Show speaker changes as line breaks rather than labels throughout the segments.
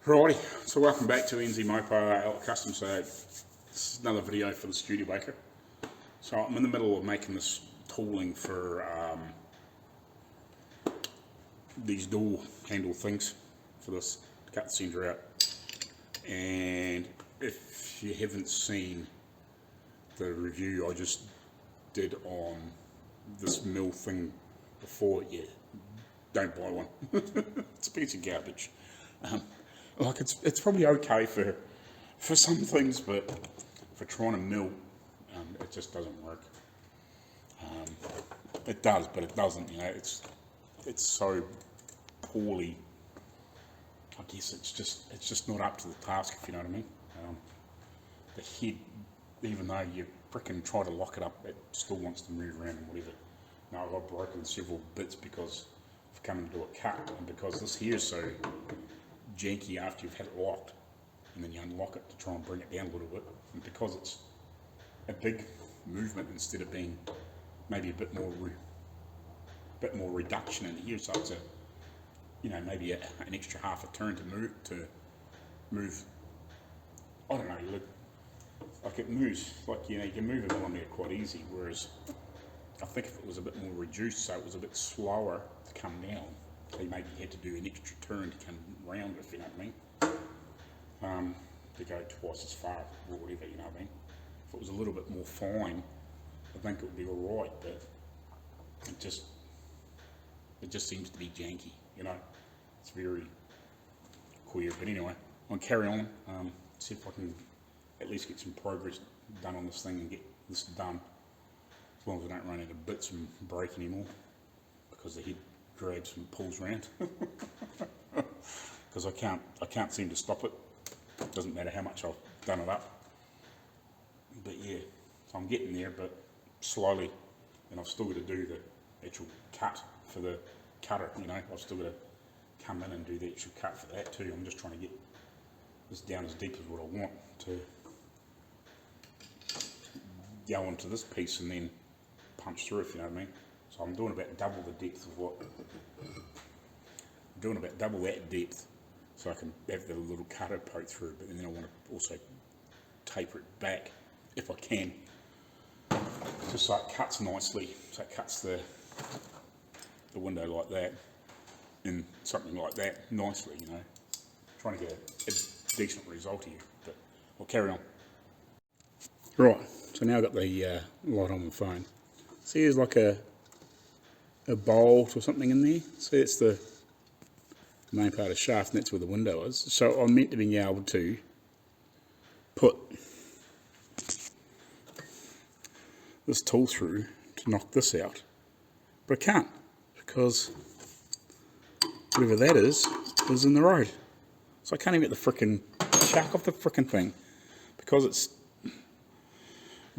Righty, so welcome back to NZ Mopo Outlaw Kustom. So this is another video for the Studebaker. So I'm in the middle of making this tooling for these door handle things for this, to cut the centre out. And if you haven't seen the review I just did on this mill thing before, yeah, don't buy one. It's a piece of garbage. Like it's probably okay for some things, but for trying to mill, it just doesn't work. It does, but it doesn't. You know, it's so poorly. I guess it's just not up to the task, if you know what I mean. The head, even though you frickin' try to lock it up, it still wants to move around and whatever. Now I've broken several bits because I've come into a cut, and because this here is so janky after you've had it locked, and then you unlock it to try and bring it down a little bit, and because it's a big movement instead of being maybe a bit more reduction in here, so it's maybe an extra half a turn to move. I don't know, like it moves like you can move it on there quite easy, whereas I think if it was a bit more reduced, so it was a bit slower to come down, so you maybe had to do an extra turn to come round, if you know what I mean, to go twice as far or whatever, you know what I mean. If it was a little bit more fine, I think it would be alright, but it just seems to be janky, you know. It's very queer, but anyway, I'll carry on, see if I can at least get some progress done on this thing and get this done, as long as I don't run out of bits and break anymore, because the head grabs and pulls around. Because I can't seem to stop it. Doesn't matter how much I've done it up. But yeah, so I'm getting there, but slowly, and I've still got to do the actual cut for the cutter, you know. I've still got to come in and do the actual cut for that too. I'm just trying to get this down as deep as what I want to go into this piece and then punch through, if you know what I mean. So I'm doing about double the depth of what, I'm doing about double that depth, so I can have the little cutter poke through, but then I want to also taper it back if I can, just so it cuts nicely, so it cuts the window like that, and something like that nicely, you know. Trying to get a decent result here, but I'll carry on. Right, so now I've got the light on my phone. See, there's like a bolt or something in there. See, it's the main part of the shaft, and that's where the window is. So I'm meant to be able to put this tool through to knock this out, but I can't, because whatever that is in the road. So I can't even get the frickin' chuck off the frickin' thing, because it's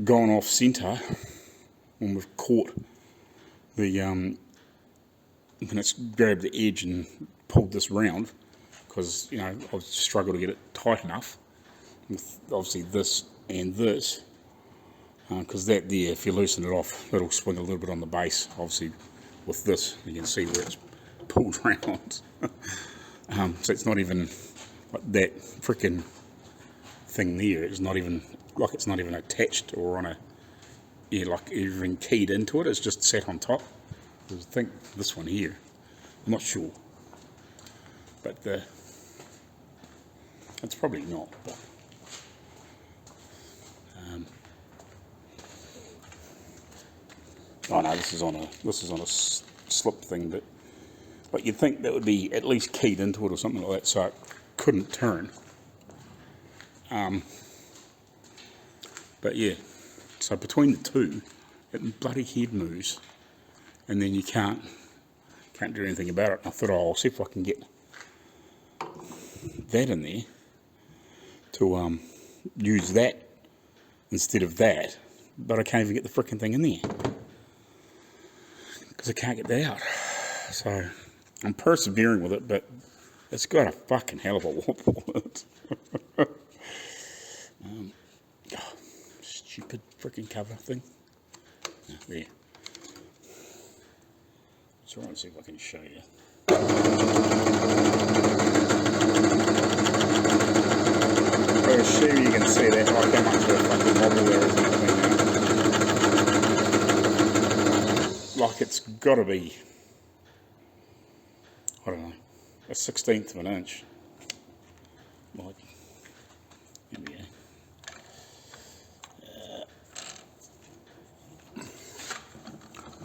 gone off centre when we've caught the when it's grabbed the edge and pulled this round, because you know I've struggled to get it tight enough with obviously this and this, because that there, if you loosen it off, it'll swing a little bit on the base. Obviously with this you can see where it's pulled round. So it's not even like that frickin' thing there. It's not even like it's not even attached or on a like even keyed into it. It's just sat on top. I think this one here, I'm not sure, but it's probably not. But oh no, this is on a slip thing, but you'd think that would be at least keyed into it or something like that, so it couldn't turn. But yeah, so between the two, it bloody head moves, and then you can't do anything about it. I thought, oh, I'll see if I can get that in there to use that instead of that, but I can't even get the frickin' thing in there because I can't get that out. So I'm persevering with it, but it's got a fucking hell of a wobble on it. Stupid frickin' cover thing. There. So let's see if I can show you. see that, like how much of a fucking wobble there is in between now. Like it's got to be, I don't know, a 1/16 of an inch. Like, here we go.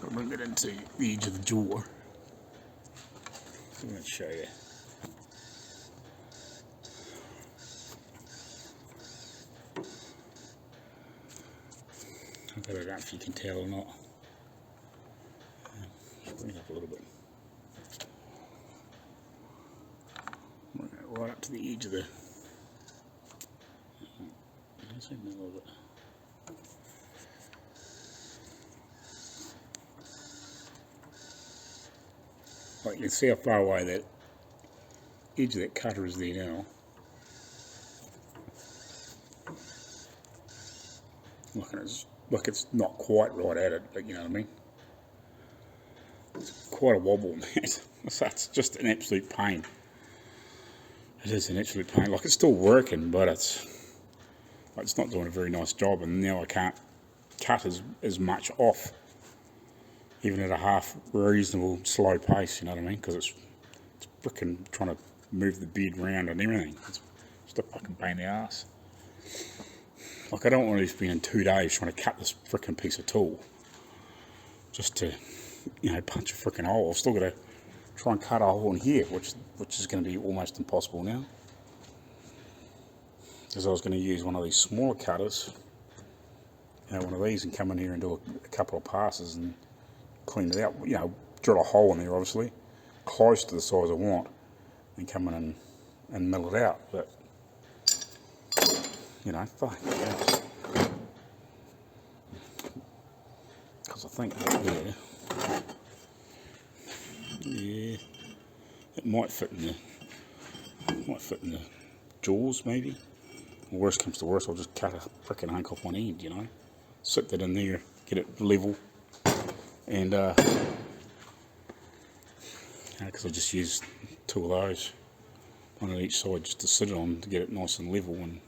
I'll bring it into the edge of the jaw. I'm going to show you. I don't know if you can tell or not. Just bring it up a little bit. Bring it right up to the edge of the. Zoom in a little bit. Like you can see how far away that edge of that cutter is there now. Look, it's not quite right at it, but you know what I mean. It's quite a wobble, man. So it's just an absolute pain. It is an absolute pain. Like it's still working, but it's not doing a very nice job. And now I can't cut as much off, even at a half reasonable slow pace. You know what I mean? Because it's frickin' trying to move the bed round and everything. It's just a fucking pain in the ass. Like I don't want to be spending 2 days trying to cut this frickin' piece of tool just to, you know, punch a frickin' hole. I've still got to try and cut a hole in here, which is going to be almost impossible now. Because I was going to use one of these smaller cutters, you know, one of these, and come in here and do a couple of passes and clean it out. You know, drill a hole in there, obviously, close to the size I want, and come in and mill it out. But you know, fuck. Because I think right there, yeah, it might fit in the jaws maybe. Or worst comes to worst, I'll just cut a frickin' hunk off one end, you know. Sit that in there, get it level, and because I just use 2 of those, one on each side, just to sit it on to get it nice and level and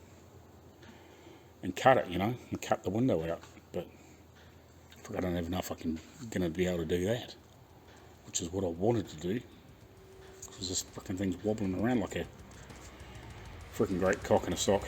cut it, you know, and cut the window out. But I don't have enough going to be able to do that, which is what I wanted to do, because this fucking thing's wobbling around like a freaking great cock in a sock.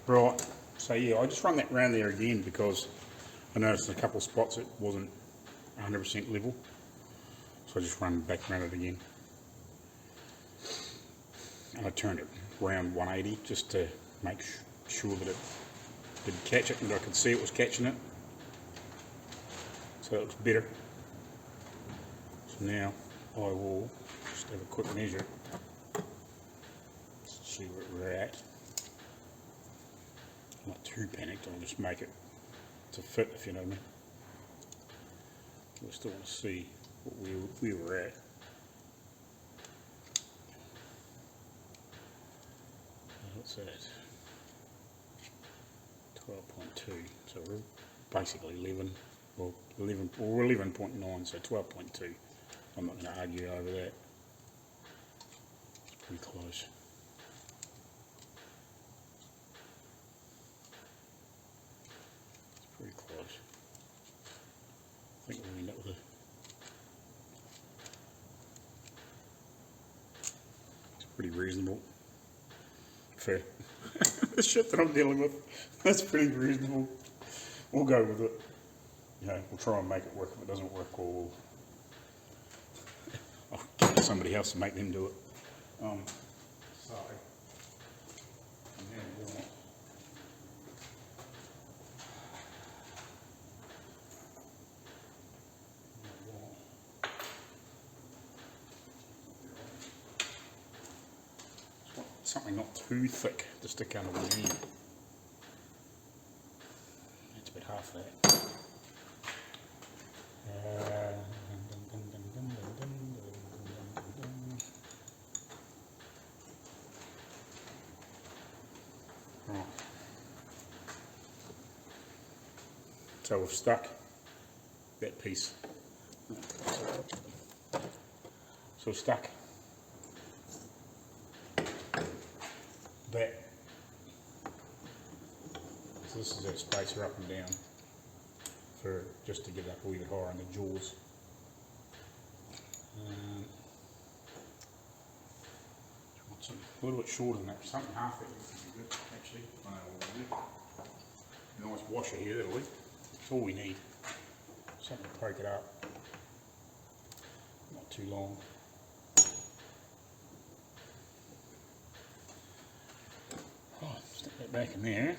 Right, so yeah, I just run that round there again because I noticed in a couple of spots it wasn't 100% level. So I just run back around it again. And I turned it around 180 just to make sure that it did catch it and I could see it was catching it. So it looks better. So now I will just have a quick measure. See where we're at. I'm not too panicked, I'll just make it to fit, if you know what I mean. We still want to see what we were at. What's that? 12.2. So we're basically 11, or 11, or 11.9, so 12.2. I'm not going to argue over that. It's pretty close. It's pretty close. I think we'll end up with it's pretty reasonable for the shit that I'm dealing with. That's pretty reasonable. We'll go with it. You know, we'll try and make it work. If it doesn't work, I'll get somebody else to make them do it. So, and then we'll something not too thick to stick under the end. That's about half of that. Right. So we've stuck that piece. So we've stuck that. So this is our spacer up and down for just to get it up a wee bit higher on the jaws. A little bit shorter than that, something half that would be good actually. I know what we'll do. Nice washer here, that'll be. That's all we need. Something to poke it up. Not too long. Right, stick that back in there.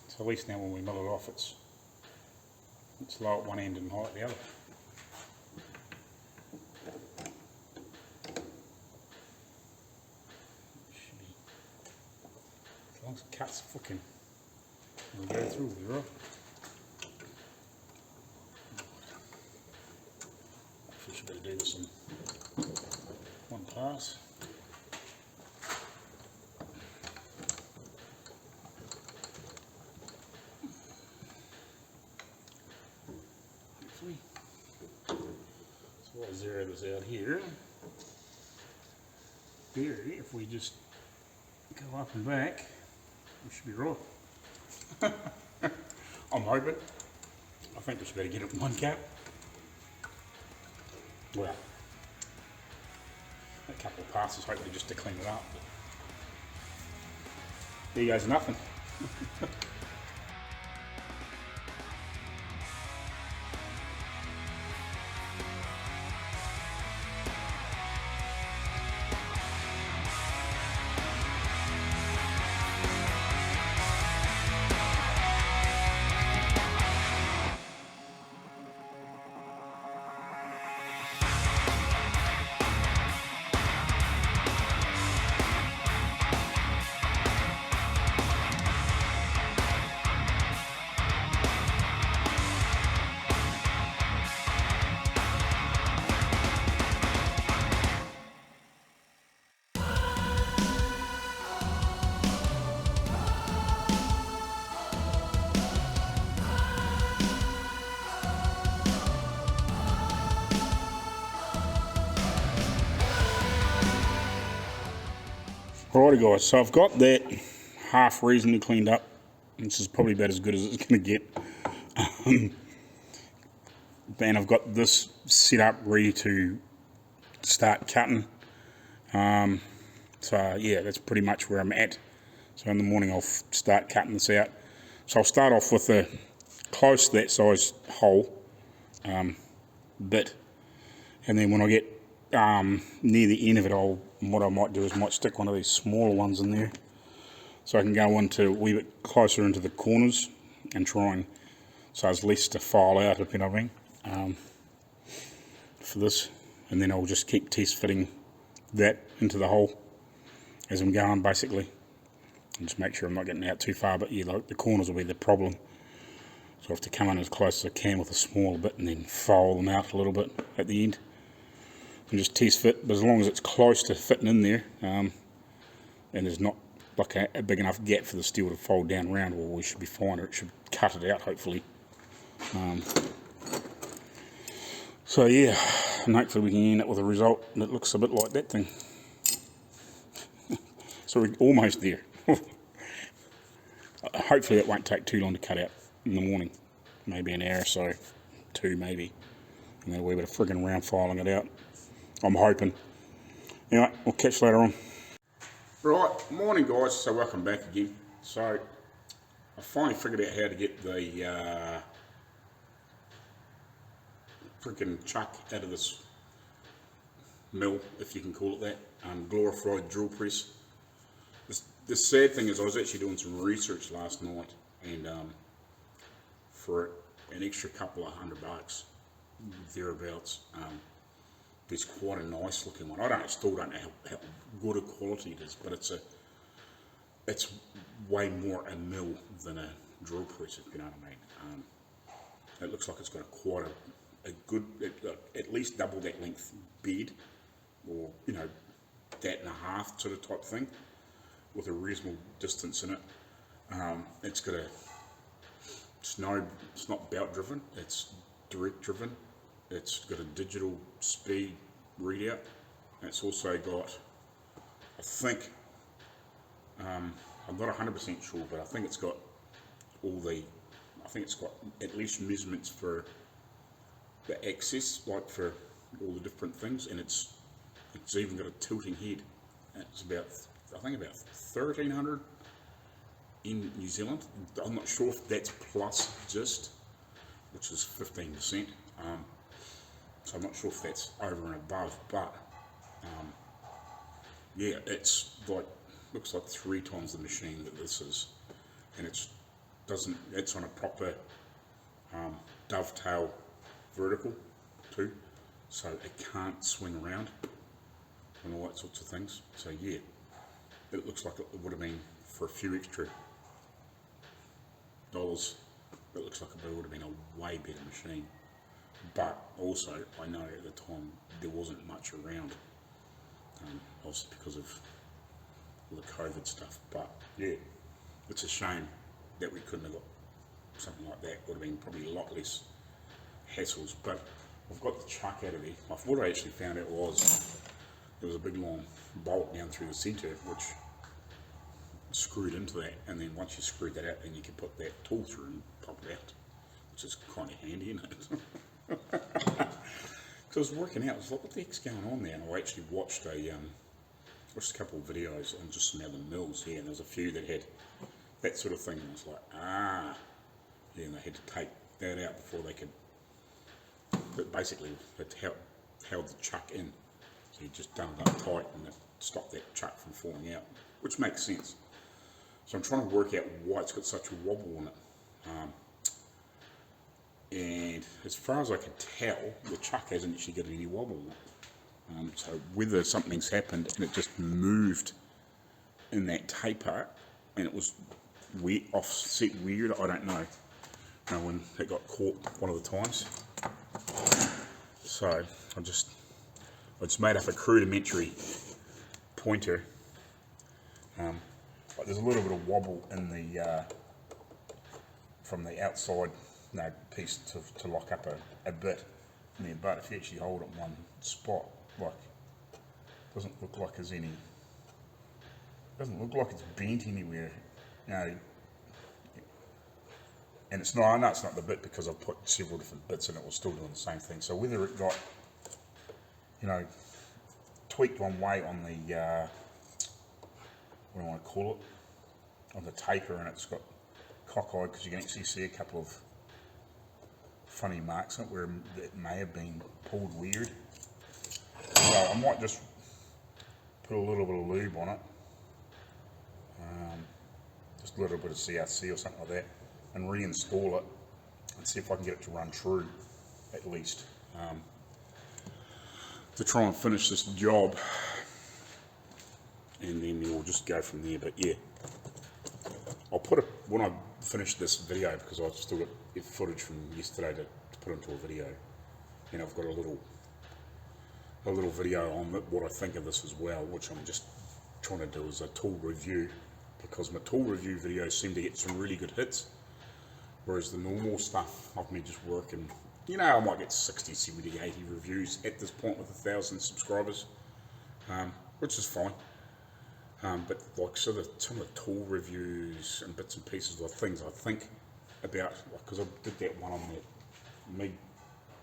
So at least now when we mill it off, it's low at one end and high at the other. Should be, as long as it cuts fucking, we'll go through, we'll be right. We should better do this in one pass. So I'll zero this out here. Here, if we just go up and back, we should be right. I'm hoping. I think we should better get it in one cap. Well, a couple of passes, hopefully just to clean it up. But there goes nothing. Alrighty guys, so I've got that half reasonably cleaned up. This is probably about as good as it's going to get. And I've got this set up ready to start cutting. So yeah, that's pretty much where I'm at. So in the morning I'll start cutting this out. So I'll start off with a close to that size hole bit, and then when I get near the end of it, what I might do is might stick one of these smaller ones in there, so I can go into a wee bit closer into the corners and try and so there's less to file out, if you know what I mean, for this. And then I'll just keep test fitting that into the hole as I'm going, basically, and just make sure I'm not getting out too far. But yeah, the corners will be the problem, so I have to come in as close as I can with a smaller bit and then file them out a little bit at the end and just test fit. But as long as it's close to fitting in there, and there's not like a big enough gap for the steel to fold down around, well, we should be fine, or it should cut it out, hopefully. So yeah, and hopefully we can end up with a result that looks a bit like that thing. So we're almost there. Hopefully it won't take too long to cut out in the morning. Maybe an hour or so, 2 maybe. And then a wee bit of friggin' round filing it out. I'm hoping. Anyway, we'll catch you later on. Right, morning guys, so welcome back again. So, I finally figured out how to get the freaking chuck out of this mill, if you can call it that, glorified drill press. The sad thing is I was actually doing some research last night, and for an extra couple of $100 thereabouts, there's quite a nice looking one. Still don't know how good a quality it is, but it's way more a mill than a drill press, if you know what I mean. It looks like it's got quite a good, at least double that length bed, or that and a half sort of type thing, with a reasonable distance in it. It's not belt driven, it's direct driven. It's got a digital speed readout, and it's also got, I think, I'm not 100% sure, but I think it's got at least measurements for the axis, like for all the different things, and it's even got a tilting head. It's about, I think, about 1,300 in New Zealand. I'm not sure if that's plus just, which is 15%. So I'm not sure if that's over and above, but yeah, it's like, looks like 3 times the machine that this is, and it's on a proper dovetail vertical too, so it can't swing around and all that sorts of things. So yeah, it looks like it would have been, for a few extra dollars, it looks like it would have been a way better machine. But also, I know at the time there wasn't much around, obviously because of all the COVID stuff. But yeah, it's a shame that we couldn't have got something like that. Would have been probably a lot less hassles. But I've got the chuck out of there. What I actually found out was there was a big long bolt down through the centre which screwed into that, and then once you screwed that out, then you can put that tool through and pop it out, which is kind of handy, isn't it? Because I was working out, I was like, what the heck's going on there? And I actually watched a couple of videos on just some other mills here, and there's a few that had that sort of thing, and I was like, yeah, and they had to take that out before they could, but basically it held the chuck in, so you just done it up tight and it stopped that chuck from falling out, which makes sense. So I'm trying to work out why it's got such a wobble on it. And as far as I can tell, the chuck hasn't actually got any wobble on it. So whether something's happened and it just moved in that taper and it was offset weird, I don't know. When it got caught one of the times. So I just made up a rudimentary pointer. But there's a little bit of wobble in the from the outside piece to lock up a bit in there, but if you actually hold it in one spot, like, doesn't look like there's any, doesn't look like it's bent anywhere, and it's not, I know it's not the bit because I've put several different bits in it, we're still doing the same thing. So whether it got, tweaked one way on the, what do I want to call it, on the taper, and it's got cockeyed because you can actually see a couple of funny marks on it where it may have been pulled weird. So I might just put a little bit of lube on it, just a little bit of CRC or something like that, and reinstall it and see if I can get it to run true at least, to try and finish this job, and then we'll just go from there. But yeah, I'll put it when I finish this video, because I've still got footage from yesterday to put into a video, and I've got a little video on what I think of this as well, which I'm just trying to do as a tool review, because my tool review videos seem to get some really good hits, whereas the normal stuff of me just working, you know, I might get 60, 70, 80 reviews at this point with 1,000 subscribers, which is fine. But like some of the tool reviews and bits and pieces of things I think about, because I did that one on that MIG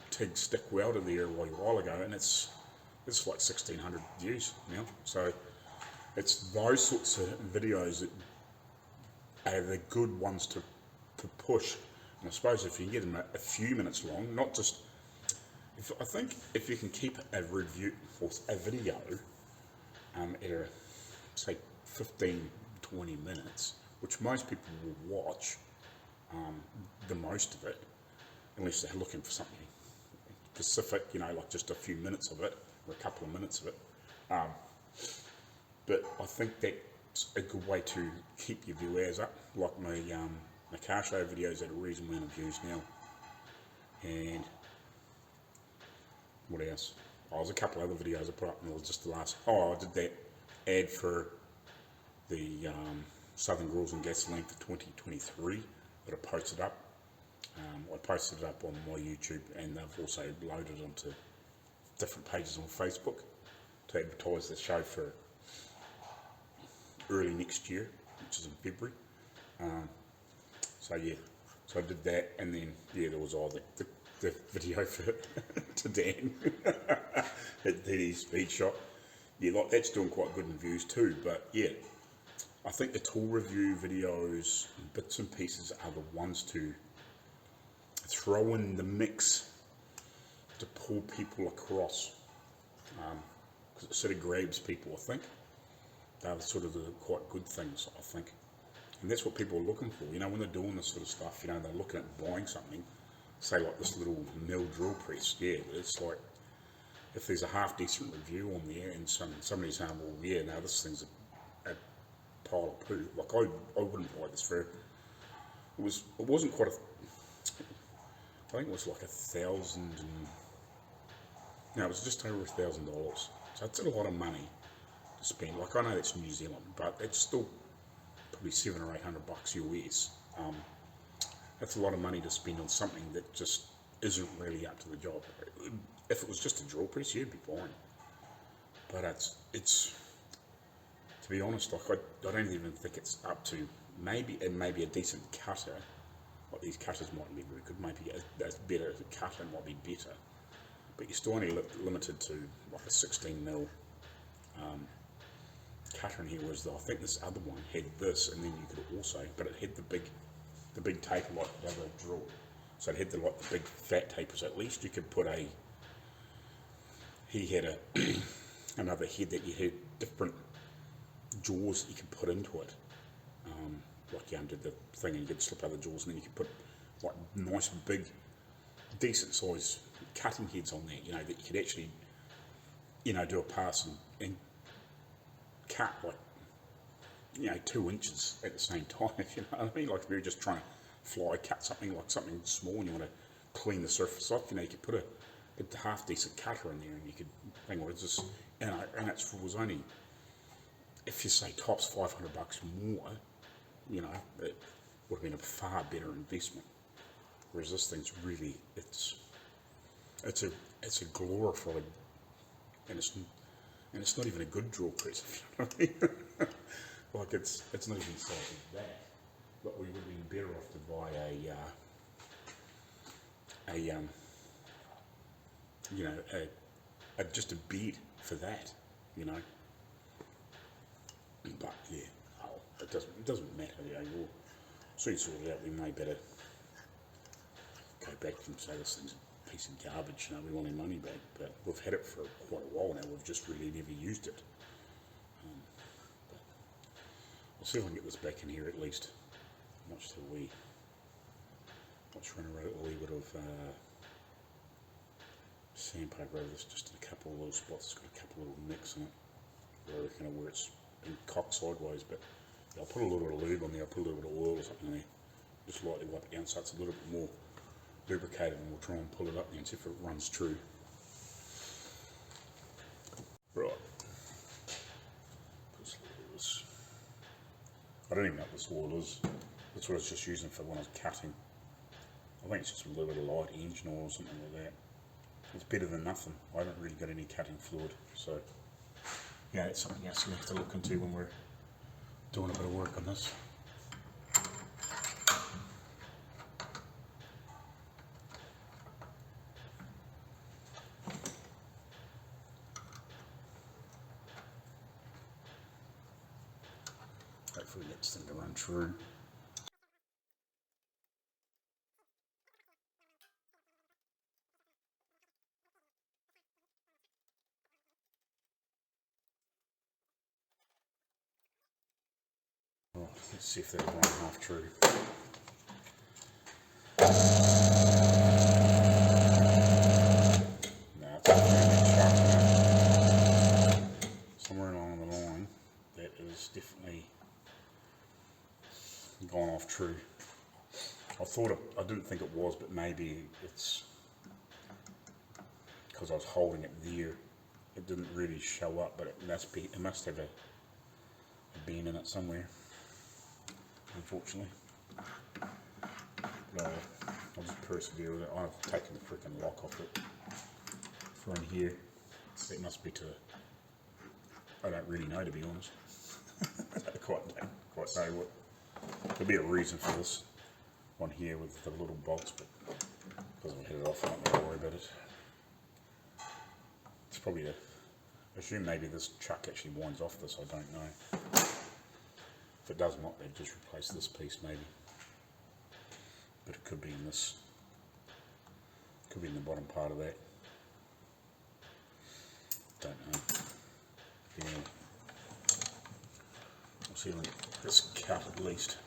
TIG stick welder there a while ago, and it's like 1,600 views now. So it's those sorts of videos that are the good ones to push. And I suppose if you can get them a few minutes long, not just, I think if you can keep a review or a video at a, say, 15, 20 minutes, which most people will watch, the most of it, unless they're looking for something specific, you know, like just a few minutes of it, or a couple of minutes of it. But I think that's a good way to keep your view hours up, like my car show videos at a reasonable amount of views now. And what else? Oh, there's a couple other videos I put up, and it was just the last, I did that ad for the Southern Grills and Gasoline for 2023 that I posted up. I posted it up on my YouTube, and they've also loaded it onto different pages on Facebook to advertise the show for early next year, which is in February. So yeah, so I did that, and then yeah, there was all the video for to Dan at Heidi Speed Shop. Yeah, like that's doing quite good in views too. But yeah, I think the tool review videos, bits and pieces, are the ones to throw in the mix to pull people across, because it sort of grabs people. I think they're sort of the quite good things, I think, and that's what people are looking for. You know, when they're doing this sort of stuff, you know, they're looking at buying something, say like this little mill drill press. Yeah, it's like, if there's a half decent review on there, and somebody's saying, well, yeah, no, this thing's a pile of poo. Like I wouldn't buy this for. It wasn't quite a. I think it was like $1,000. No, it was just over $1,000. So it's a lot of money to spend. Like, I know that's New Zealand, but it's still probably $700 or $800 US. That's a lot of money to spend on something that just isn't really up to the job. If it was just a drill press, you'd be fine. But it's to be honest, like I don't even think it's up to maybe a decent cutter. Like these cutters mightn't be very good. Maybe a better cutter might be better, but you're still only limited to like a 16mm cutter in here. Whereas I think this other one had this, and then you could also, but it had the big taper like the other drill. So it had the big fat taper. So at least you could put he had another head that you had different jaws that you could put into it. Like you undid the thing and you could slip other jaws, and then you could put like nice big, decent size cutting heads on there, you know, that you could actually, you know, do a pass and cut like, you know, 2 inches at the same time, if you know what I mean. Like if you're just trying to fly cut something, like something small, and you want to clean the surface off, you know, you could put a half decent cutter in there, and you could, hang on, it's just, you know, and it was only, if you say tops $500 more, you know, it would have been a far better investment. Whereas this thing's really, it's a glorified, and it's not even a good drill press, if you know what I mean. Like it's not even the size of that. But we would have been better off to buy you know, just a bed for that, you know. But yeah, it doesn't matter. You know, we'll soon sort it out. We may better go back and say this thing's a piece of garbage. You know, we want our money back. But we've had it for quite a while now. We've just really never used it. But I'll see if I can get this back in here at least. Much till we run a wee bit of sandpaper over this, just in a couple of little spots. It's got a couple of little nicks in it, where it's been cocked sideways. But yeah, I'll put a little bit of lube on there. I'll put a little bit of oil or something in there, just lightly wipe it down so it's a little bit more lubricated, and we'll try and pull it up there and see if it runs true. Right. I don't even know what this oil is. That's what I was just using for when I was cutting. I think it's just a little bit of light engine oil or something like that. It's better than nothing. I haven't really got any cutting fluid, so yeah, it's something else we have to look into when we're doing a bit of work on this. Hopefully we get this thing to run true. Right, let's see if that'll run half true. No, it's sharp. Somewhere along the line, that is definitely gone off true. I didn't think it was, but maybe it's because I was holding it there. It didn't really show up, but it must have a bend in it somewhere, unfortunately. But I'll just persevere with it. I've taken the freaking lock off it from here. It must be to, I don't really know, to be honest. I don't quite know what. There'll be a reason for this one here with the little bolts, but because I've hit it off, I'm not going to worry about it. It's probably I assume maybe this chuck actually winds off this, I don't know. If it does not, they've just replaced this piece maybe. But it could be in this, could be in the bottom part of that. Don't know. Yeah. I'll see if I can get this cut at least.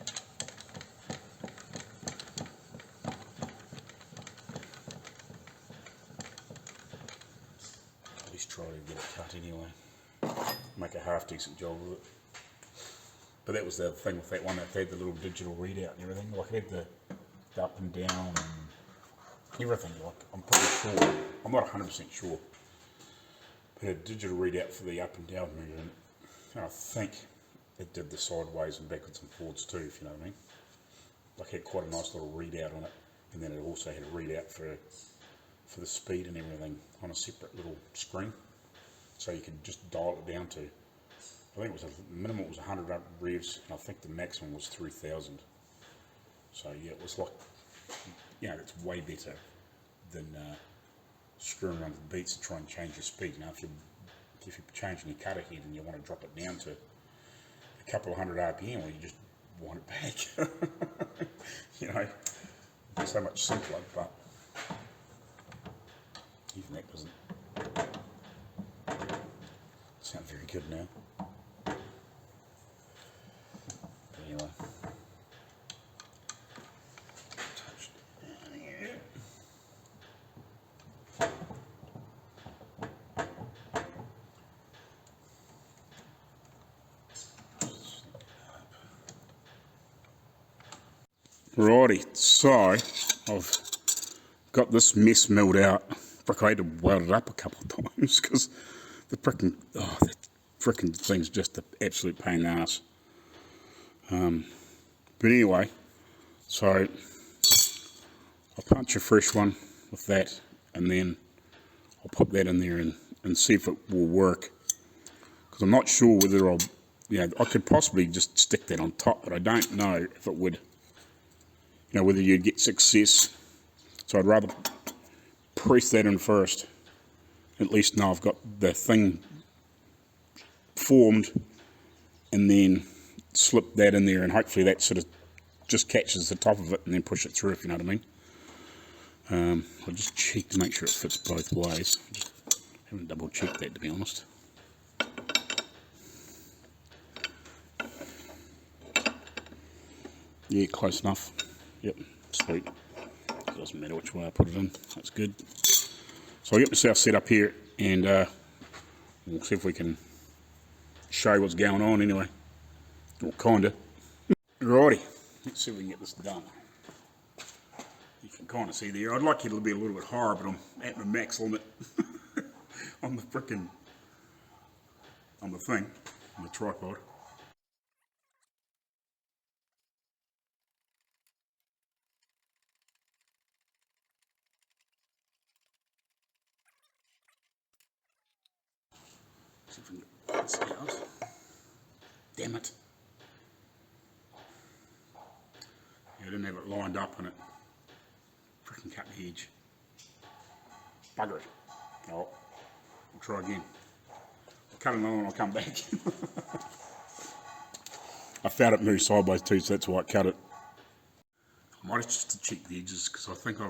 At least try to get it cut anyway. Make a half decent job of it. But that was the thing with that one, that had the little digital readout and everything. Like it had the up and down and everything. Like I'm pretty sure, I'm not 100% sure, but a digital readout for the up and down movement. And I think it did the sideways and backwards and forwards too, if you know what I mean. Like it had quite a nice little readout on it, and then it also had a readout for the speed and everything on a separate little screen, so you could just dial it down to. I think it was a minimum was 100 revs, and I think the maximum was 3,000. So yeah, it was like, you know, it's way better than screwing around with beats to try and change your speed. Now, if you're changing your cutter head and you want to drop it down to a couple of hundred RPM, or you just want it back, you know, it's so much simpler. But even that doesn't sound very good now. Anyway, touch down here. Righty, so I've got this mess milled out. Frick, I had to weld it up a couple of times because the frickin' thing's just an absolute pain in the ass. But anyway, so I'll punch a fresh one with that, and then I'll pop that in there and see if it will work. Because I'm not sure whether I'll, you know, I could possibly just stick that on top, but I don't know if it would, you know, whether you'd get success. So I'd rather press that in first. At least now I've got the thing formed, and then slip that in there, and hopefully that sort of just catches the top of it and then push it through, if you know what I mean. I'll just check to make sure it fits both ways. Just haven't double checked that, to be honest. Yeah, close enough. Yep, sweet. It doesn't matter which way I put it in. That's good. So I'll get myself set up here, and we'll see if we can show what's going on anyway. Or kinda. Righty, let's see if we can get this done. You can kind of see there. I'd like it to be a little bit higher, but I'm at my max limit on the frickin' on the tripod. See if we can get this out. Damn it. Yeah, I didn't have it lined up and it frickin' cut the edge. Bugger it. Oh, we'll try again. I'll cut another one, I'll come back. I found it move sideways too, so that's why I cut it. I might have just to check the edges, because I think I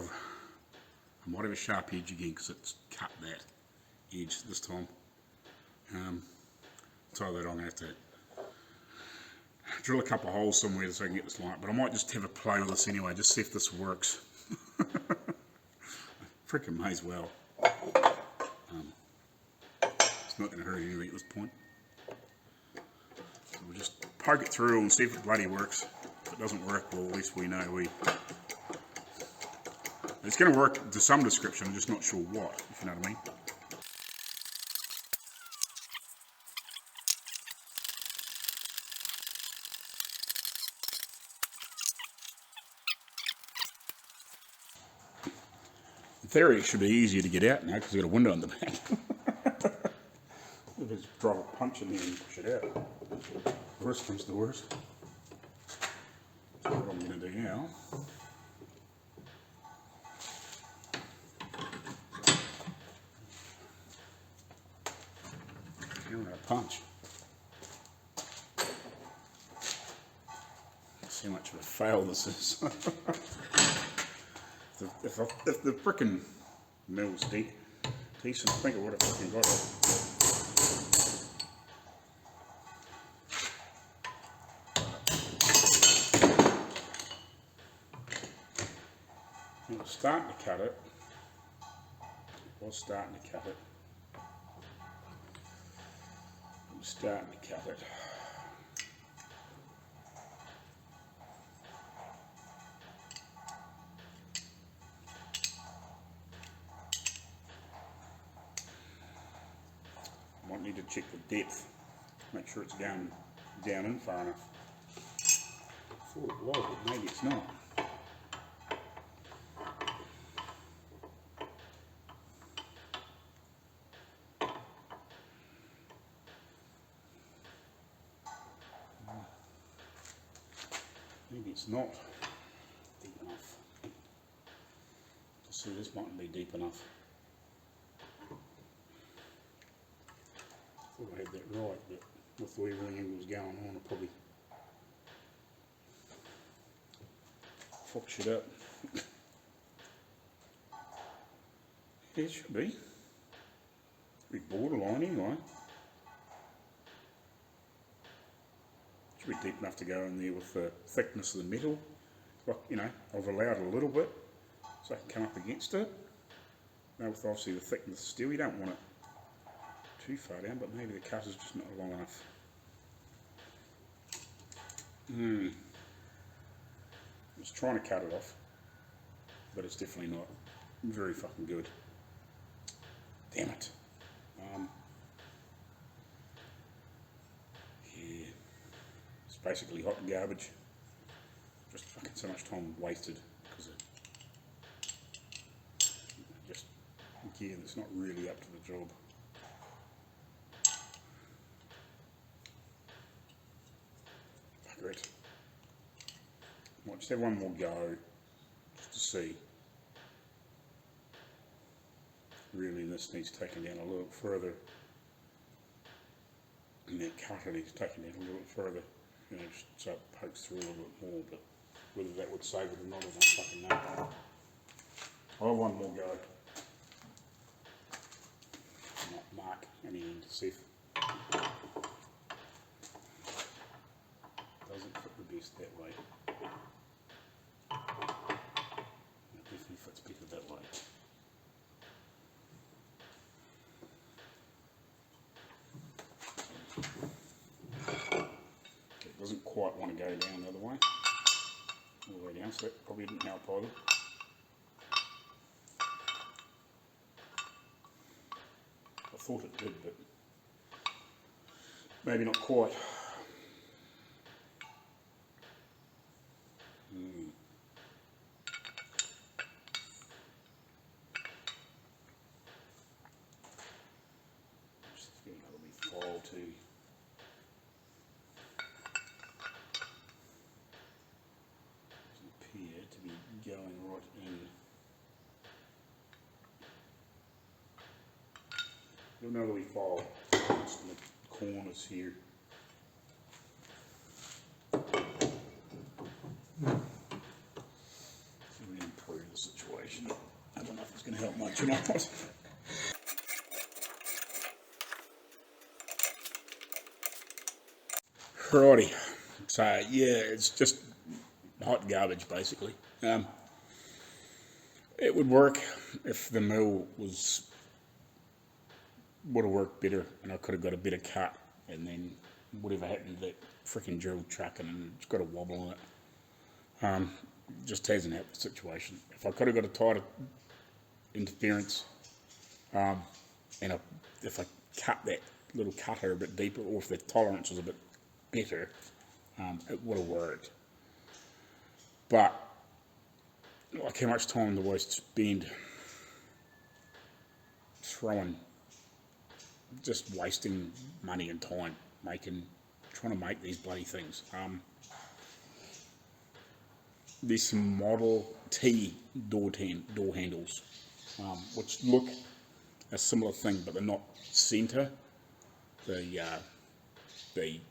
might have a sharp edge again, because it's cut that edge this time. So that I'm going to have to drill a couple of holes somewhere so I can get this light, but I might just have a play with this anyway, just see if this works. Freaking may as well. It's not going to hurt anyway at this point. So we'll just poke it through and see if it bloody works. If it doesn't work, well, at least we know it's going to work to some description, I'm just not sure what, if you know what I mean. In theory, it should be easier to get out now because we've got a window in the back. If just drive a punch in there and push it out. Worst comes to worst. So what I'm going to do now. I'm going to punch. Let's see how much of a fail this is. If the frickin' mill's decent, I think I would have fucking got it. It was starting to cut it. It was starting to cut it. It was starting to cut it. Need to check the depth, make sure it's down in far enough. I thought it was, but maybe it's not. Maybe it's not deep enough. Just see, this mightn't be deep enough. I thought I had that right, but with the way everything was going on, I probably fucked shit up. Yeah, it should be. Be borderline anyway. Should be deep enough to go in there with the thickness of the metal. Like, you know, I've allowed a little bit so I can come up against it. Now with obviously the thickness of steel, you don't want it too far down, but maybe the cut is just not long enough. I was trying to cut it off, but it's definitely not very fucking good. Damn it. Yeah, it's basically hot garbage. Just fucking so much time wasted because it just, again, it's not really up to the job. Bugger it. Might just have one more go, just to see. Really, this needs taken down a little further. And that cutter needs taken down a little bit further. you know, just so it pokes through a little bit more, but whether that would save it or not, I don't fucking know. I'll have one more go. Not mark any end to see if it doesn't fit the best that way. It definitely fits better that way. It doesn't quite want to go down the other way, all the way down, so that probably didn't help either. I thought it did, but maybe not quite. Just get another wee file too. Doesn't appear to be going right in. Another wee file just in the corners here. We improve the situation. I don't know if it's going to help much or not. Righty, so yeah, it's just hot garbage basically. It would work if the mill would have worked better and I could have got a better cut, and then whatever happened to that freaking drill trucking and it's got a wobble on it. Just hasn't helped the situation. If I could have got a tighter interference, and if I cut that little cutter a bit deeper, or if the tolerance was a bit better, it would have worked. But like, how much time do I spend just wasting money and time trying to make these bloody things. There's some Model T door handles, which look a similar thing, but they're not centre. The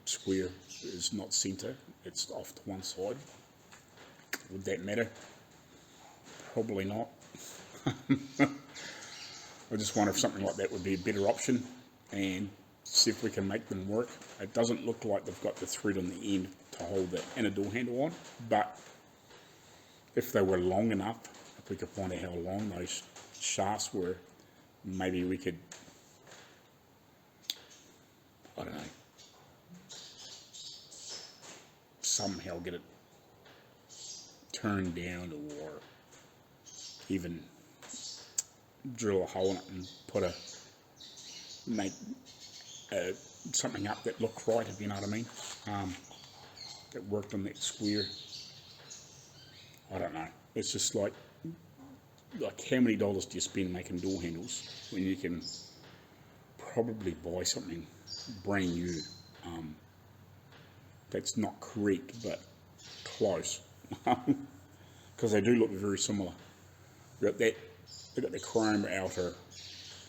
square is not centre, it's off to one side. Would that matter? Probably not. I just wonder if something like that would be a better option, and see if we can make them work. It doesn't look like they've got the thread on the end to hold the inner door handle on, but if they were long enough, if we could find out how long those shafts were, maybe we could, I don't know, somehow get it turned down, or even drill a hole in it and make something up that looked right, if you know what I mean, that worked on that square. I don't know. It's just like how many dollars do you spend making door handles when you can probably buy something brand new that's not correct but close, because they do look very similar. They've got the chrome outer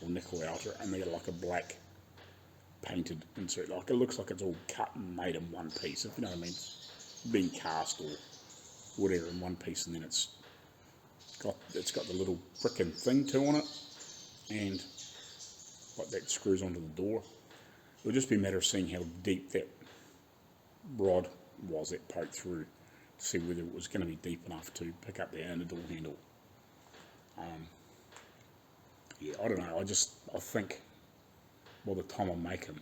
or nickel outer, and they got like a black painted insert. Like, it looks like it's all cut and made in one piece, if you know what I mean. It's been cast or whatever in one piece, and then it's got the little frickin' thing too on it, and like that screws onto the door. It would just be a matter of seeing how deep that rod was that poked through, to see whether it was going to be deep enough to pick up the inner door handle. Yeah, I don't know. I think by the time I make them,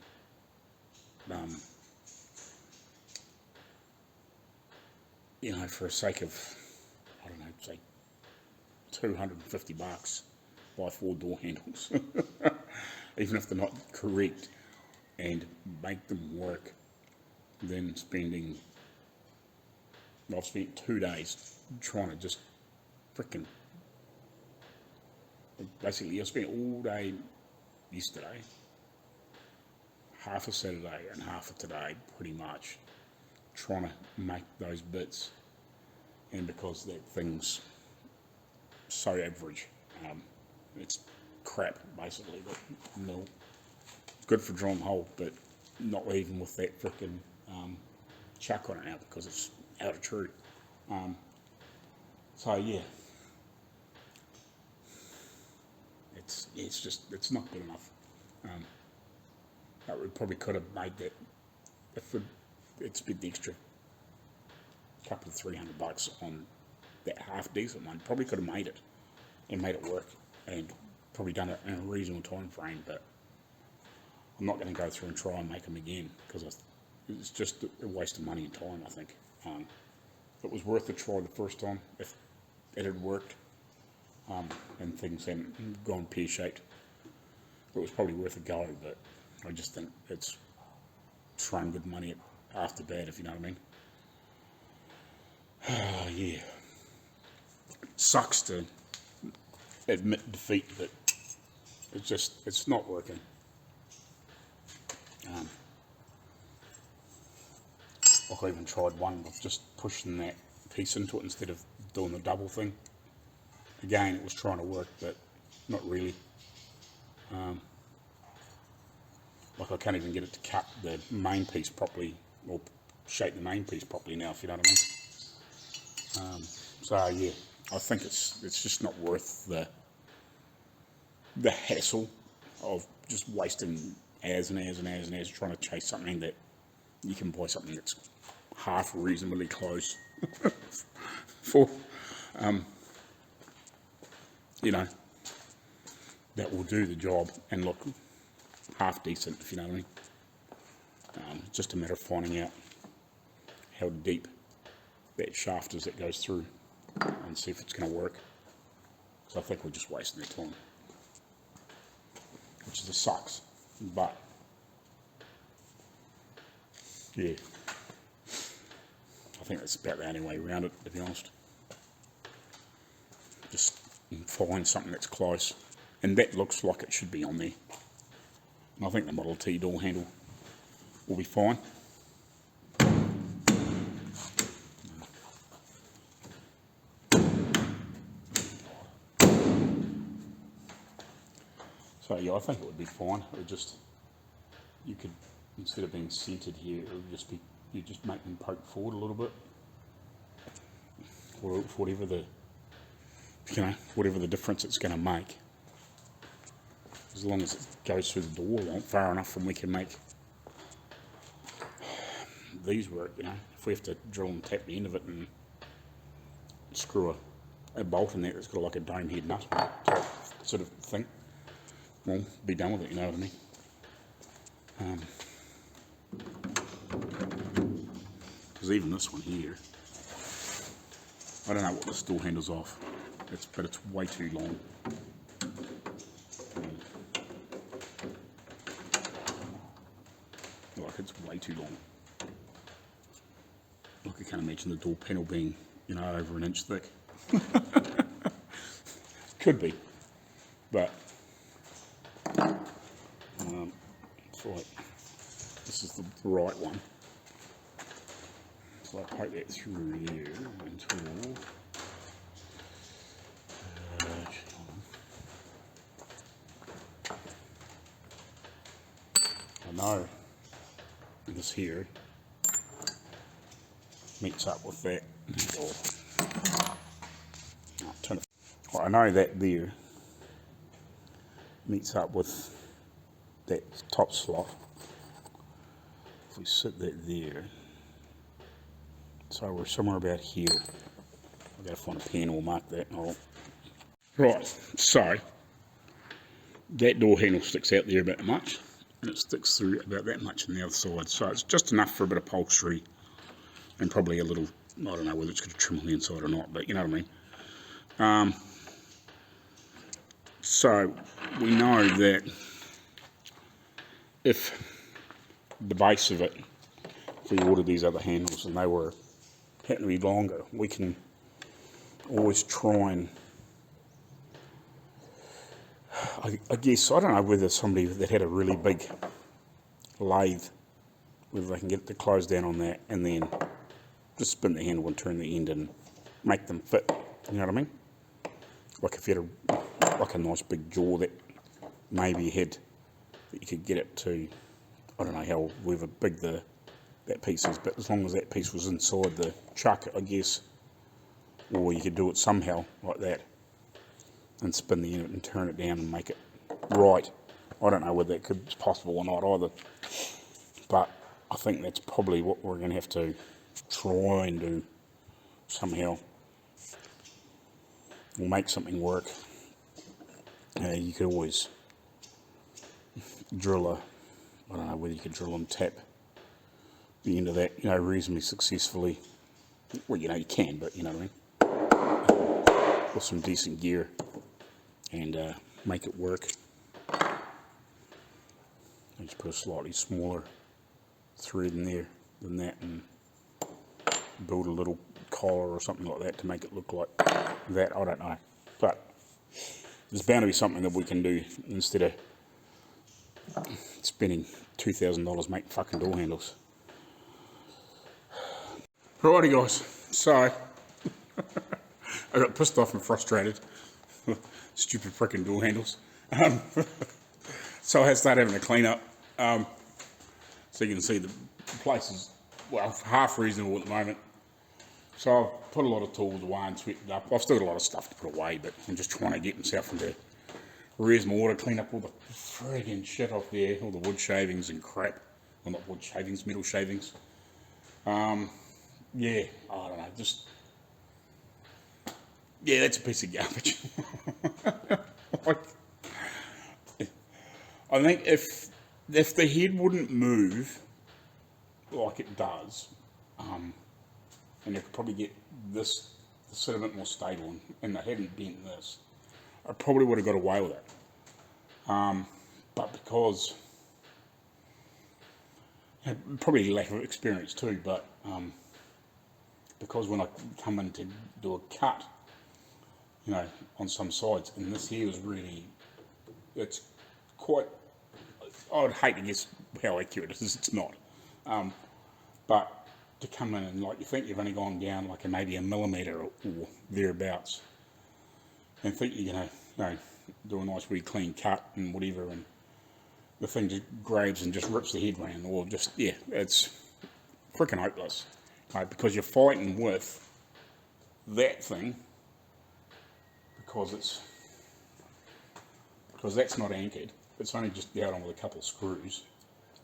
you know, for the sake of, I don't know, say $250, buy 4 door handles, even if they're not correct, and make them work, than spending, I've spent 2 days trying to just frickin', basically I spent all day yesterday, half of Saturday and half of today pretty much, trying to make those bits, and because that thing's so average, it's crap basically, but it's good for drilling hole, but not even with that frickin' chuck on it now because it's out of true. So yeah, it's not good enough. We probably could have made that if it's spent the extra couple of $300 on that half decent one. Probably could have made it and made it work and probably done it in a reasonable time frame. But I'm not going to go through and try and make them again because it's just a waste of money and time. I think it was worth a try the first time if it had worked and things hadn't gone pear-shaped. It was probably worth a go, but I just think it's throwing good money after bad, if you know what I mean. Yeah. Sucks to admit defeat, but it's not working. I even tried one with just pushing that piece into it instead of doing the double thing. Again, it was trying to work, but not really. Like I can't even get it to cut the main piece properly or shape the main piece properly now, if you know what I mean. So yeah, I think it's just not worth the hassle of just wasting hours and hours and hours and hours trying to chase something that you can buy something that's half reasonably close for. You know, that will do the job and look half decent, if you know what I mean. It's just a matter of finding out how deep that shaft is that goes through and see if it's going to work. So I think we're just wasting their time, which just sucks. But yeah, I think that's about the only way around it, to be honest. Just find something that's close, and that looks like it should be on there. And I think the Model T door handle will be fine. So yeah, I think it would be fine. It would just, you could, instead of being centered here, it would just be, you just make them poke forward a little bit, or whatever the, you know, whatever the difference it's going to make. As long as it goes through the door far enough, and we can make these work, you know. If we have to drill and tap the end of it and screw a bolt in there that's got like a dome head nut type sort of thing, we'll be done with it, you know what I mean. Because even this one here, I don't know what this door handle's off, but it's way too long. Like, it's way too long. Look, I can't imagine the door panel being, you know, over an inch thick. Could be, but it's like, this is the right one. So I poke that through there until I know this here meets up with that. I know that there meets up with that top slot. If we sit that there, so we're somewhere about here. I've got to find a pen or mark that. Right, so that door handle sticks out there about that much, and it sticks through about that much on the other side. So it's just enough for a bit of upholstery and probably a little, I don't know whether it's going to trim on the inside or not, but you know what I mean. So we know that if the base of it, if we ordered these other handles and they were happened to be longer, we can always try and, I guess, I don't know whether somebody that had a really big lathe, whether they can get the close down on that and then just spin the handle and turn the end and make them fit, you know what I mean? Like if you had like a nice big jaw that maybe had, that you could get it to, I don't know whether big the that piece is, but as long as that piece was inside the chuck, I guess, or you could do it somehow like that and spin the unit and turn it down and make it right. I don't know whether that could be possible or not either, but I think that's probably what we're going to have to try and do somehow. We'll make something work. You could always drill I don't know whether you could drill and tap the end of that, reasonably successfully. Well, you can, but you know what I mean. With some decent gear and make it work. I just put a slightly smaller thread in there than that and build a little collar or something like that to make it look like that. I don't know, but there's bound to be something that we can do instead of spending $2,000 making fucking door handles. Righty guys, so I got pissed off and frustrated. Stupid freaking door handles. So I had to start having a clean up. So you can see the place is, well, half reasonable at the moment. So I've put a lot of tools away and swept it up. I've still got a lot of stuff to put away, but I'm just trying to get myself into reasonable order, clean up all the friggin' shit off there, all the wood shavings and crap. Well, not wood shavings, metal shavings. Yeah, I don't know, just... Yeah, that's a piece of garbage. I think if the head wouldn't move like it does, and you could probably get this sit a bit more stable, and I hadn't bent this, I probably would have got away with it. But because, probably lack of experience too, but because when I come in to do a cut, on some sides, and this here is really, it's quite, I would hate to guess how accurate it is, it's not. But to come in and you think you've only gone down maybe a millimetre or thereabouts, and think you're going to do a nice wee clean cut and whatever, and the thing just grabs and just rips the head round, or just, it's freaking hopeless, because you're fighting with that thing, because that's not anchored, it's only just out on with a couple of screws.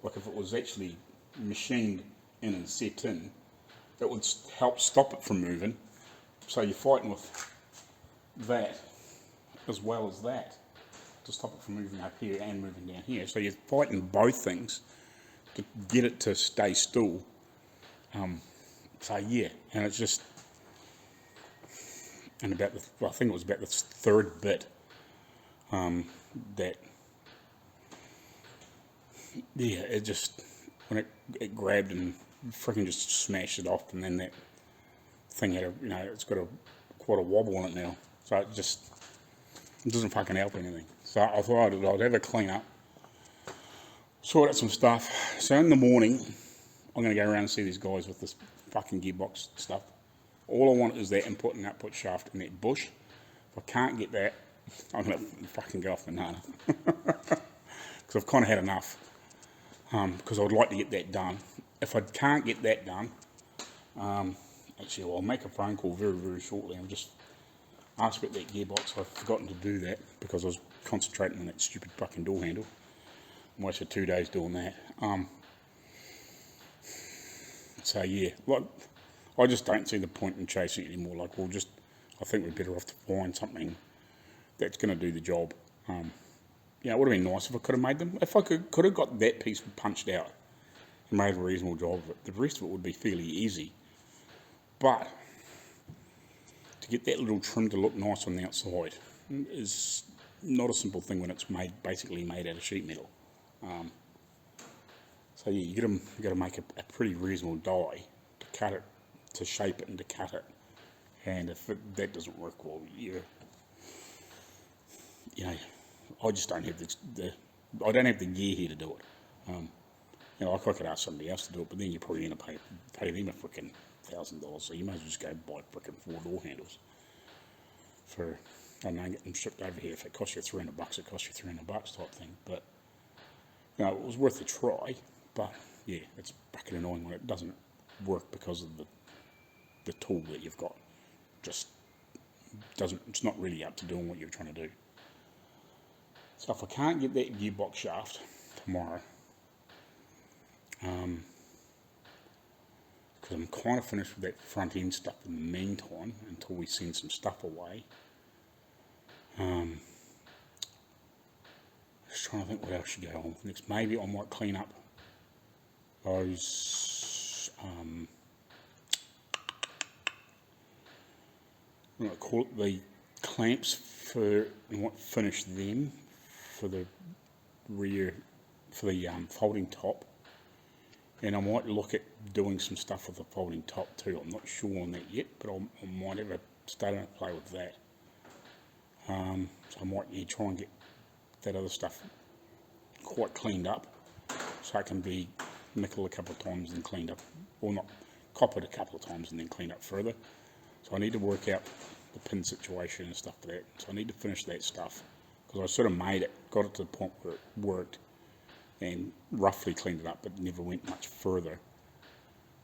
Like if it was actually machined in and set in, that would help stop it from moving. So you're fighting with that as well as that to stop it from moving up here and moving down here. So you're fighting both things to get it to stay still. So yeah, and it's just, and I think it was about the third bit that, it just, when it grabbed and freaking just smashed it off, and then that thing had it's got quite a wobble in it now, so it doesn't fucking help anything. So I thought I'd have a clean up, sort out some stuff. So in the morning, I'm going to go around and see these guys with this fucking gearbox stuff. All I want is that input and output shaft in that bush. If I can't get that, I'm going to fucking go off banana. Because I've kind of had enough. Because I would like to get that done. If I can't get that done, actually, I'll make a phone call very, very shortly. I'll just ask about that gearbox. I've forgotten to do that because I was concentrating on that stupid fucking door handle. I wasted 2 days doing that. So yeah, I just don't see the point in chasing it anymore. I think we're better off to find something that's going to do the job. It would have been nice if I could have made them. If I could have got that piece punched out and made a reasonable job of it, the rest of it would be fairly easy. But to get that little trim to look nice on the outside is not a simple thing when it's basically made out of sheet metal. So yeah, you got to make a pretty reasonable die to cut it, to shape it and to cut it. And if that doesn't work well, I just don't have I don't have the gear here to do it. I could ask somebody else to do it, but then you're probably going to pay them a freaking $1,000. So you might as well just go buy freaking 4 door handles for, I don't know, get them shipped over here. If it costs you $300, it costs you $300 type thing. But it was worth a try. But yeah, it's fucking annoying when it doesn't work because of the tool that you've got. Just doesn't, it's not really up to doing what you're trying to do. So if I can't get that gearbox shaft tomorrow, because I'm kind of finished with that front end stuff in the meantime until we send some stuff away. Just trying to think what else should go on next. Maybe I might clean up those, I'm going to call it the clamps for, I might finish them for the rear, for the folding top. And I might look at doing some stuff with the folding top too. I'm not sure on that yet, but I might have started to play with that. So I might try and get that other stuff quite cleaned up, so it can be nickel a couple of times and cleaned up, or not, coppered a couple of times and then cleaned up further. So I need to work out the pin situation and stuff for that. So I need to finish that stuff, because I sort of made it, got it to the point where it worked, and roughly cleaned it up, but never went much further.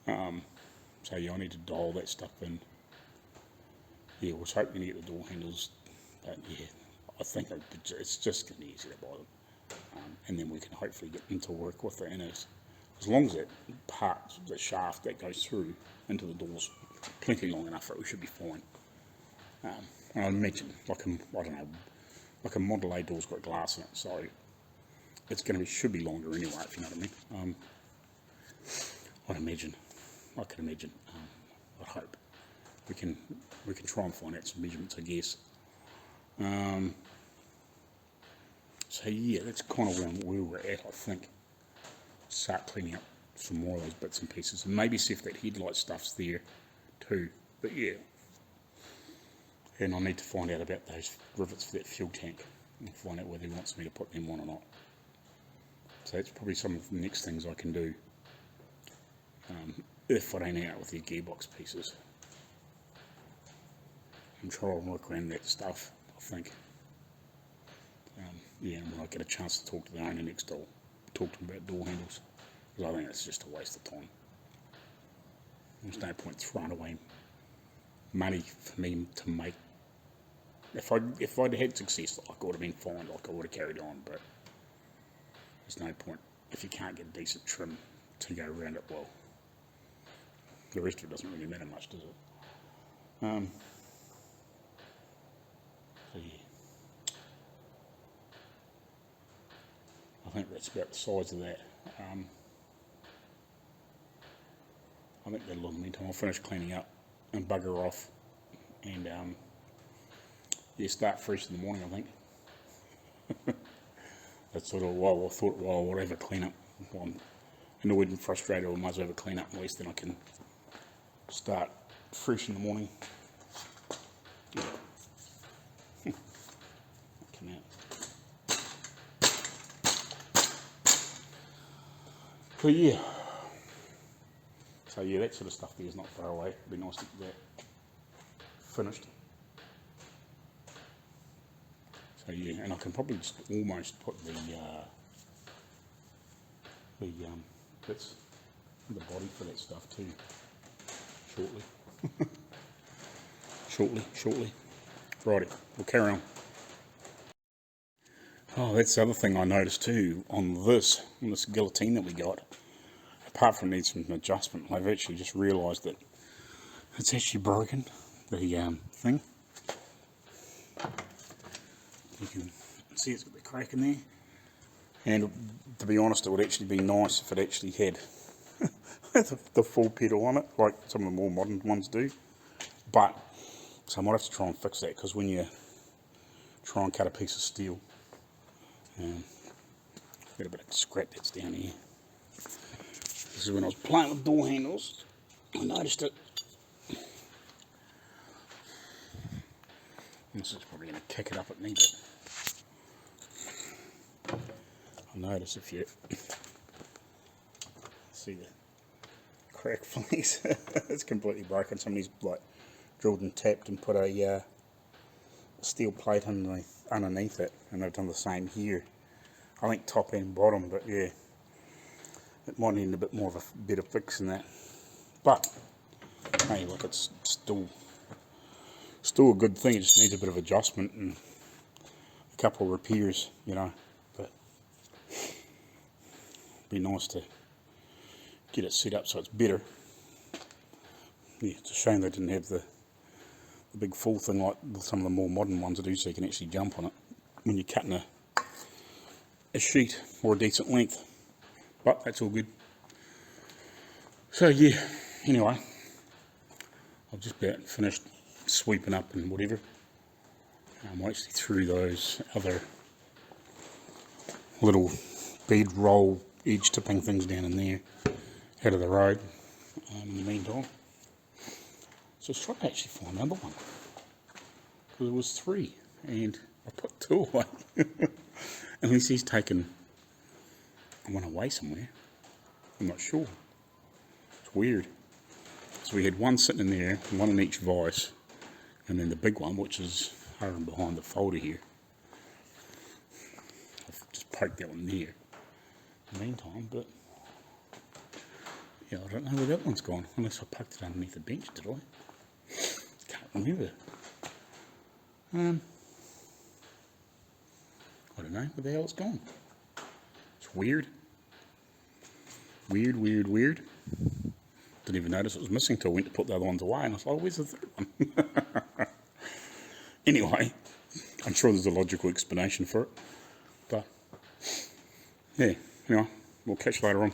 So yeah, I need to dial that stuff in. Yeah, I was hoping to get the door handles, but yeah, I think it's just going to be easier to buy them. And then we can hopefully get them to work with the inners. As long as that part, the shaft that goes through into the doors plenty long enough, it should be fine. And I imagine, like I don't know, like a Model A door's got glass in it, so it's going to be, should be longer anyway, if you know what I mean. I can imagine. I hope we can try and find out some measurements, I guess. So yeah, that's kind of where we're at, I think. Start cleaning up some more of those bits and pieces, and maybe see if that headlight stuff's there too. But yeah, and I need to find out about those rivets for that fuel tank and find out whether he wants me to put them on or not. So that's probably some of the next things I can do, if I ain't out with the gearbox pieces. I'm trying to work around that stuff, I think. Yeah, and when I get a chance to talk to the owner next, I'll talk to him about door handles, because I think it's just a waste of time. There's no point throwing away money for me to make. If I'd had success, like, I would have been fine, like, I would have carried on, but there's no point if you can't get decent trim to go around it well. The rest of it doesn't really matter much, does it? So yeah, I think that's about the size of that. I think that'll in the meantime. I'll finish cleaning up and bugger off, and yeah, start fresh in the morning, I think. That's sort of why I thought, well, I'll have a clean up. Well, I'm annoyed and frustrated, I might as well have a clean up, at least then I can start fresh in the morning. Yeah. Come out. But yeah. So yeah, that sort of stuff there is not far away. It'd be nice to get that finished. So yeah, and I can probably just almost put the bits in the body for that stuff too, shortly. shortly. Righty, we'll carry on. Oh, that's the other thing I noticed too on this guillotine that we got. Apart from needs some adjustment, I've actually just realised that it's actually broken, the thing. You can see it's got the crack in there. And to be honest, it would actually be nice if it actually had the full pedal on it, like some of the more modern ones do. But, so I might have to try and fix that, because when you try and cut a piece of steel, got a bit of scrap that's down here. This is when I was playing with door handles, I noticed it. This is probably going to kick it up at me, but I notice if you see the crack fleece, it's completely broken. Somebody's like drilled and tapped and put a steel plate underneath it, and they've done the same here. I think top and bottom, but yeah. it might need a bit more of a better fix than that. But hey, look, it's still a good thing. It just needs a bit of adjustment and a couple of repairs, you know. But it'd be nice to get it set up so it's better. Yeah, it's a shame they didn't have the big full thing like some of the more modern ones do, so you can actually jump on it when you're cutting a sheet or a decent length. But that's all good. So yeah, anyway, I've just about finished sweeping up and whatever. I'm actually through those other little bed roll edge tipping things down in there out of the road in the meantime. So I was trying to actually find another one, because there was 3 and I put 2 away. Unless he's taken one away somewhere, I'm not sure. It's weird. So we had one sitting in there, one in each vise, and then the big one, which is hovering behind the folder here. I've just poked that one there in the meantime, but yeah, I don't know where that one's gone, unless I poked it underneath the bench, did I? Can't remember. I don't know where the hell it's gone. It's weird. Weird. Didn't even notice it was missing till I went to put the other ones away, and I was like, oh, where's the third one? Anyway, I'm sure there's a logical explanation for it. But yeah, anyway, we'll catch you later on.